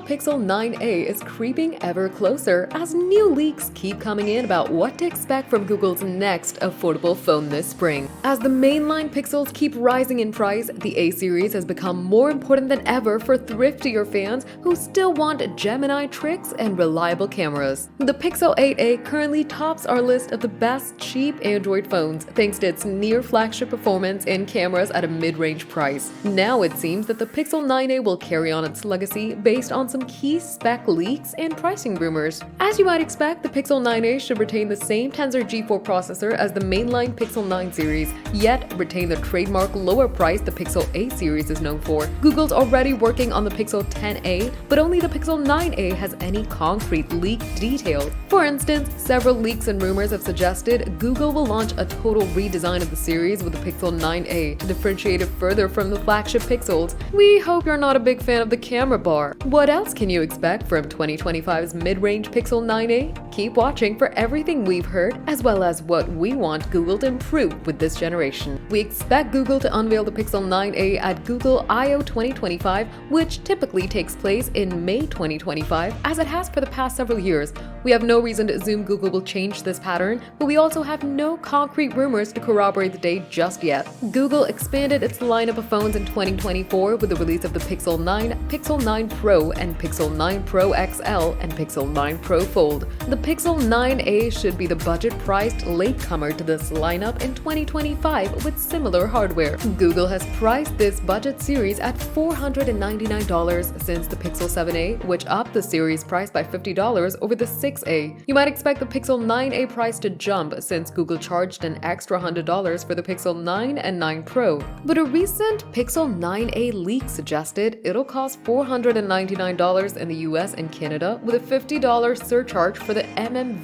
official Pixel 9a is creeping ever closer as new leaks keep coming in about what to expect from Google's next affordable phone this spring. As the mainline Pixels keep rising in price, the A series has become more important than ever for thriftier fans who still want Gemini tricks and reliable cameras. The Pixel 8a currently tops our list of the best cheap Android phones thanks to its near flagship performance and cameras at a mid-range price. Now it seems that the Pixel 9a will carry on its legacy based on some key spec leaks and pricing rumors. As you might expect, the Pixel 9a should retain the same Tensor G4 processor as the mainline Pixel 9 series, yet retain the trademark lower price the Pixel 8 series is known for. Google's already working on the Pixel 10a, but only the Pixel 9a has any concrete leak details. For instance, several leaks and rumors have suggested Google will launch a total redesign of the series with the Pixel 9a to differentiate it further from the flagship Pixels. We hope you're not a big fan of the camera bar. What else can you expect from 2025's mid-range Pixel 9a? Keep watching for everything we've heard, as well as what we want Google to improve with this generation. We expect Google to unveil the Pixel 9a at Google I/O 2025, which typically takes place in May 2025, as it has for the past several years. We have no reason to assume Google will change this pattern, but we also have no concrete rumors to corroborate the date just yet. Google expanded its lineup of phones in 2024 with the release of the Pixel 9, Pixel 9 Pro, and Pixel 9 Pro XL and Pixel 9 Pro Fold. The Pixel 9a should be the budget-priced latecomer to this lineup in 2025 with similar hardware. Google has priced this budget series at $499 since the Pixel 7a, which upped the series price by $50 over the 6a. You might expect the Pixel 9a price to jump since Google charged an extra $100 for the Pixel 9 and 9 Pro. But a recent Pixel 9a leak suggested it'll cost $499 in the US and Canada with a $50 surcharge for the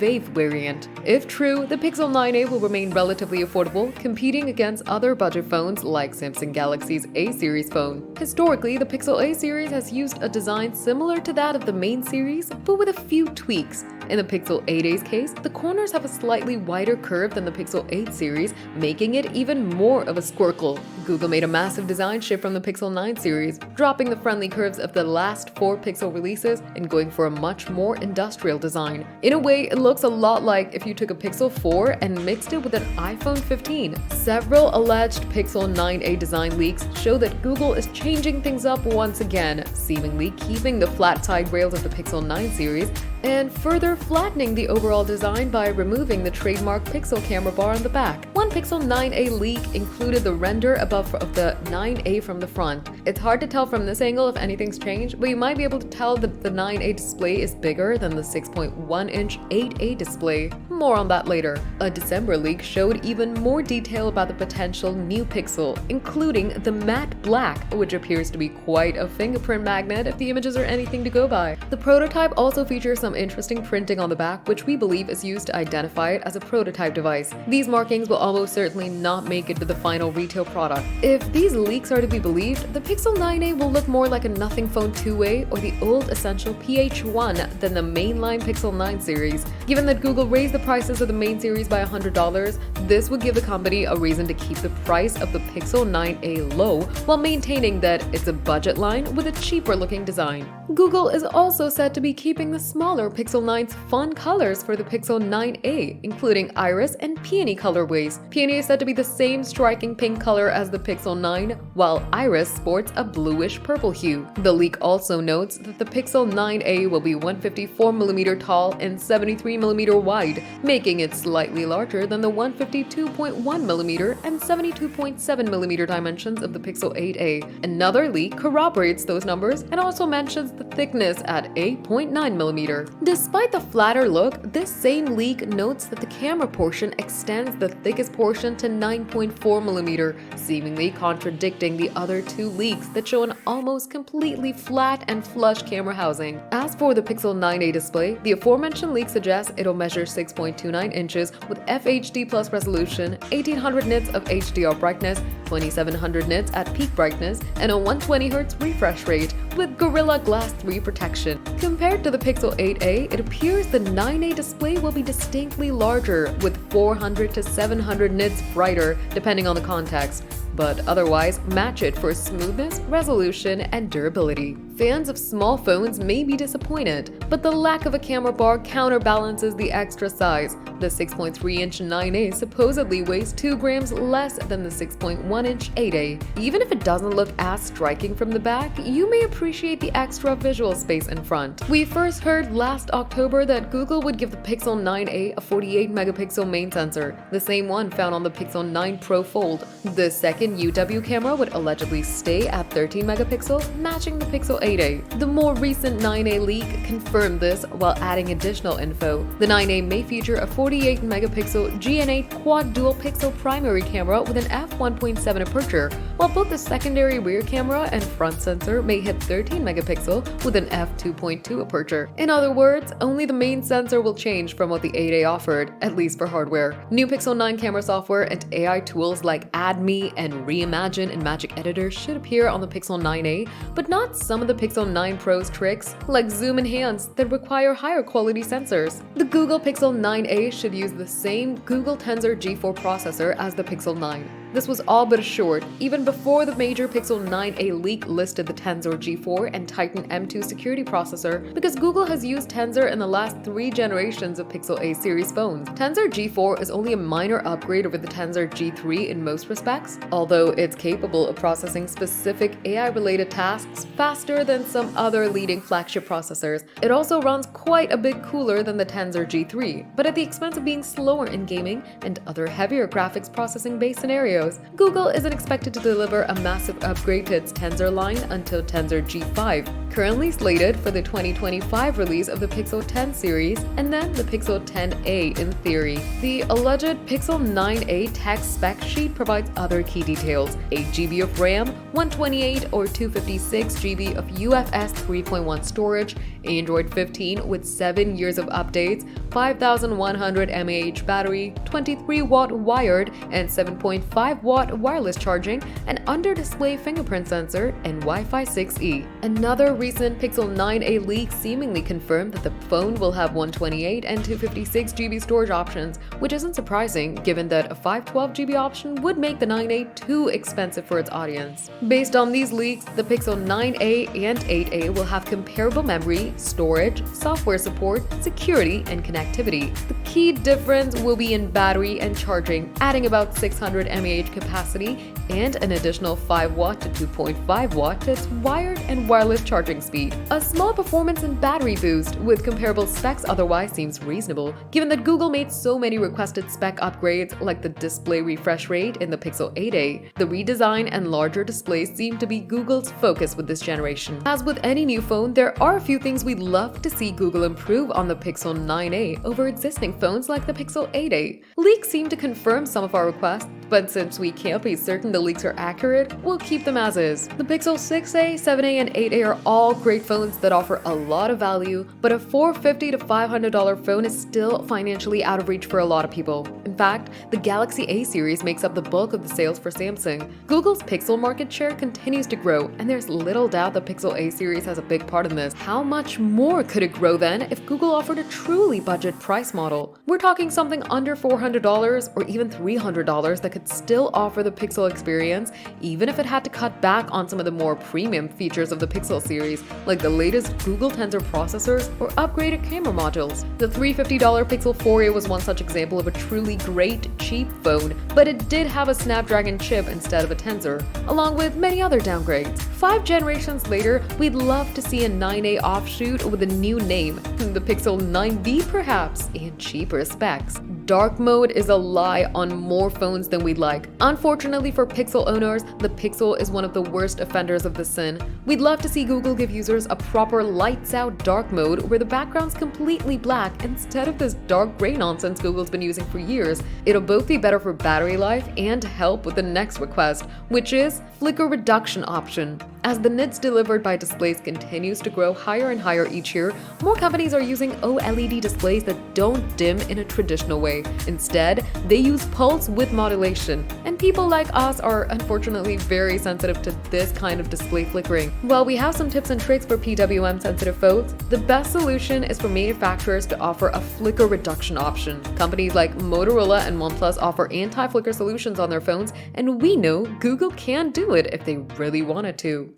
Wave variant. If true, the Pixel 9a will remain relatively affordable, competing against other budget phones like Samsung Galaxy's A series phone. Historically, the Pixel A series has used a design similar to that of the main series, but with a few tweaks. In the Pixel 8a's case, the corners have a slightly wider curve than the Pixel 8 series, making it even more of a squircle. Google made a massive design shift from the Pixel 9 series, dropping the friendly curves of the last 4 Pixel releases and going for a much more industrial design. In a way, it looks a lot like if you took a Pixel 4 and mixed it with an iPhone 15. Several alleged Pixel 9a design leaks show that Google is changing things up once again, seemingly keeping the flat side rails of the Pixel 9 series and further flattening the overall design by removing the trademark Pixel camera bar on the back. One Pixel 9a leak included the render above of the 9a from the front. It's hard to tell from this angle if anything's changed, but you might be able to tell that the 9a display is bigger than the 6.1-inch 8a display. More on that later. A December leak showed even more detail about the potential new Pixel, including the matte black, which appears to be quite a fingerprint magnet if the images are anything to go by. The prototype also features some interesting printing on the back, which we believe is used to identify it as a prototype device. These markings will almost certainly not make it to the final retail product. If these leaks are to be believed, the Pixel 9a will look more like a Nothing Phone 2a or the old Essential PH1 than the mainline Pixel 9 series. Given that Google raised the prices of the main series by $100, this would give the company a reason to keep the price of the Pixel 9a low while maintaining that it's a budget line with a cheaper looking design. Google is also said to be keeping the smaller Pixel 9's fun colors for the Pixel 9a, including iris and peony colorways. Peony is said to be the same striking pink color as the Pixel 9, while iris sports a bluish purple hue. The leak also notes that the Pixel 9a will be 154mm tall and 73mm wide, making it slightly larger than the 152.1mm and 72.7mm dimensions of the Pixel 8a. Another leak corroborates those numbers and also mentions the thickness at 8.9mm. Despite the flatter look, this same leak notes that the camera portion extends the thickest portion to 9.4mm, seemingly contradicting the other two leaks that show an almost completely flat and flush camera housing. As for the Pixel 9a display, the aforementioned leak suggests it'll measure 6.29 inches with FHD+ resolution, 1800 nits of HDR brightness, 2700 nits at peak brightness, and a 120Hz refresh rate with Gorilla Glass 3 protection. Compared to the Pixel 8a, it appears the 9a display will be distinctly larger with 400 to 700 nits brighter depending on the context. but otherwise match it for smoothness, resolution, and durability. Fans of small phones may be disappointed, but the lack of a camera bar counterbalances the extra size. The 6.3-inch 9A supposedly weighs 2 grams less than the 6.1-inch 8A. Even if it doesn't look as striking from the back, you may appreciate the extra visual space in front. We first heard last October that Google would give the Pixel 9a a 48-megapixel main sensor, the same one found on the Pixel 9 Pro Fold. The second UW camera would allegedly stay at 13 megapixel, matching the Pixel 8a. The more recent 9a leak confirmed this while adding additional info. The 9a may feature a 48-megapixel GN8 quad dual-pixel primary camera with an f1.7 aperture, while both the secondary rear camera and front sensor may hit 13 megapixel with an f2.2 aperture. In other words, only the main sensor will change from what the 8a offered, at least for hardware. New Pixel 9 camera software and AI tools like Add Me and Reimagine in Magic Editor should appear on the Pixel 9a, but not some of the Pixel 9 Pro's tricks, like zoom enhance, that require higher quality sensors. The Google Pixel 9a should use the same Google Tensor G4 processor as the Pixel 9. This was all but assured, even before the major Pixel 9a leak listed the Tensor G4 and Titan M2 security processor, because Google has used Tensor in the last 3 generations of Pixel A series phones. Tensor G4 is only a minor upgrade over the Tensor G3 in most respects, although it's capable of processing specific AI-related tasks faster than some other leading flagship processors. It also runs quite a bit cooler than the Tensor G3, but at the expense of being slower in gaming and other heavier graphics processing-based scenarios. Google isn't expected to deliver a massive upgrade to its Tensor line until Tensor G5, currently slated for the 2025 release of the Pixel 10 series and then the Pixel 10a in theory. The alleged Pixel 9a tech spec sheet provides other key details: 8GB of RAM, 128 or 256GB of UFS 3.1 storage, Android 15 with 7 years of updates, 5100 mAh battery, 23-watt wired and 7.5-watt wireless charging, an under-display fingerprint sensor, and Wi-Fi 6E. Another recent Pixel 9a leak seemingly confirmed that the phone will have 128 and 256GB storage options, which isn't surprising given that a 512GB option would make the 9a too expensive for its audience. Based on these leaks, the Pixel 9a and 8a will have comparable memory, storage, software support, security, and connectivity. The key difference will be in battery and charging, adding about 600 mAh capacity and an additional 5-watt to 2.5-watt to its wired and wireless charging speed. A small performance and battery boost with comparable specs otherwise seems reasonable, given that Google made so many requested spec upgrades like the display refresh rate in the Pixel 8a. The redesign and larger displays seem to be Google's focus with this generation. As with any new phone, there are a few things we'd love to see Google improve on the Pixel 9a over existing phones like the Pixel 8a. Leaks seem to confirm some of our requests, but since we can't be certain the leaks are accurate, we'll keep them as is. The Pixel 6a, 7a, and 8a are all great phones that offer a lot of value, but a $450 to $500 phone is still financially out of reach for a lot of people. In fact, the Galaxy A series makes up the bulk of the sales for Samsung. Google's Pixel market share continues to grow, and there's little doubt the Pixel A series has a big part in this. How much more could it grow then if Google offered a truly budget price model? We're talking something under $400 or even $300 that could still offer the Pixel experience, even if it had to cut back on some of the more premium features of the Pixel series, like the latest Google Tensor processors or upgraded camera modules. The $350 Pixel 4a was one such example of a truly great, cheap phone, but it did have a Snapdragon chip instead of a Tensor, along with many other downgrades. 5 generations later, we'd love to see a 9a offshoot with a new name, the Pixel 9b perhaps, and cheaper specs. Dark mode is a lie on more phones than we'd like. Unfortunately for Pixel owners, the Pixel is one of the worst offenders of the sin. We'd love to see Google give users a proper lights-out dark mode where the background's completely black instead of this dark gray nonsense Google's been using for years. It'll both be better for battery life and help with the next request, which is flicker reduction option. As the nits delivered by displays continues to grow higher and higher each year, more companies are using OLED displays that don't dim in a traditional way. Instead, they use pulse width modulation, and people like us are unfortunately very sensitive to this kind of display flickering. While we have some tips and tricks for PWM-sensitive phones, the best solution is for manufacturers to offer a flicker reduction option. Companies like Motorola and OnePlus offer anti-flicker solutions on their phones, and we know Google can do it if they really wanted to.